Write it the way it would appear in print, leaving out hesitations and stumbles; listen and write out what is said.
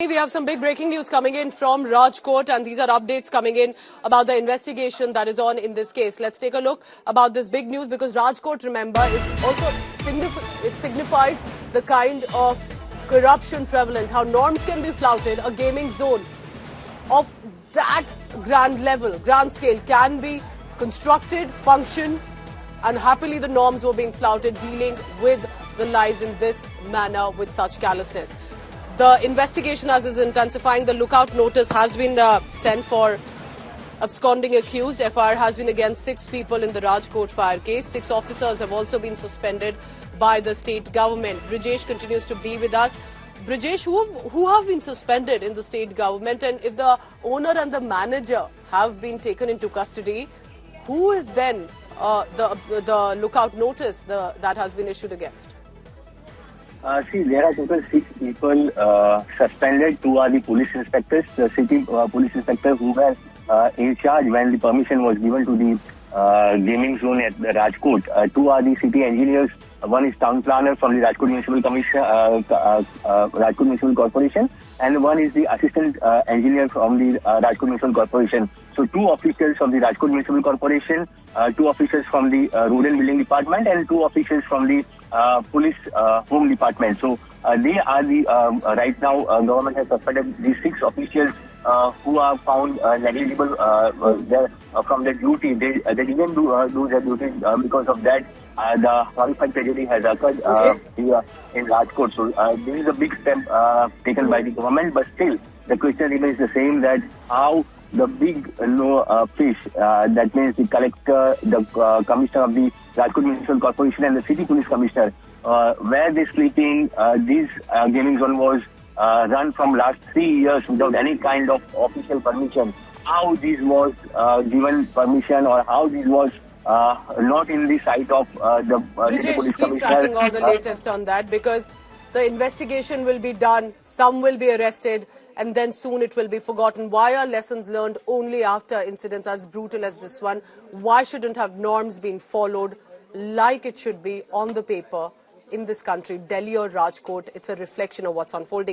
we have some big breaking news coming in from Rajkot, and these are updates coming in about the investigation that is on in this case. Let's take a look about this big news, because Rajkot, remember, is also it signifies the kind of corruption prevalent, how norms can be flouted. A gaming zone of that grand level, grand scale, can be constructed, function, and happily the norms were being flouted, dealing with the lives in this manner with such callousness. The investigation as is intensifying. The lookout notice has been sent for absconding accused. FIR has been against 6 people in the Rajkot fire case. 6 officers have also been suspended by the state government. Brijesh continues to be with us. Brijesh, who have been suspended in the state government, and if the owner and the manager have been taken into custody, who is then the lookout notice that has been issued against? See, there are total 6 people suspended. 2 are the police inspectors, the city police inspector who were in charge when the permission was given to the gaming zone at Rajkot. 2 are the city engineers. One is town planner from the Rajkot Municipal Commission, Rajkot Municipal Corporation, and one is the assistant engineer from the Rajkot Municipal Corporation. So 2 officials from the Rajkot Municipal Corporation, 2 officials from the Road and Building Department, and 2 officials from the Police Home Department. So they are the right now government has suspended these 6 officials who are found negligible from their duty. They didn't do their duty because of that. The horrific tragedy has occurred here in Rajkot. So this is a big step taken by the government, but still the question remains the same, that how the big fish, that means the collector, the commissioner of the Rajkot Municipal Corporation and the city police commissioner, where they sleeping. This gaming zone was run from last 3 years without any kind of official permission. How this was given permission, or how this was not in the sight of the city police commissioner. Keep tracking all the latest on that, because the investigation will be done, some will be arrested, and then soon it will be forgotten. Why are lessons learned only after incidents as brutal as this one? Why shouldn't have norms been followed like it should be on the paper in this country? Delhi or Rajkot, it's a reflection of what's unfolding.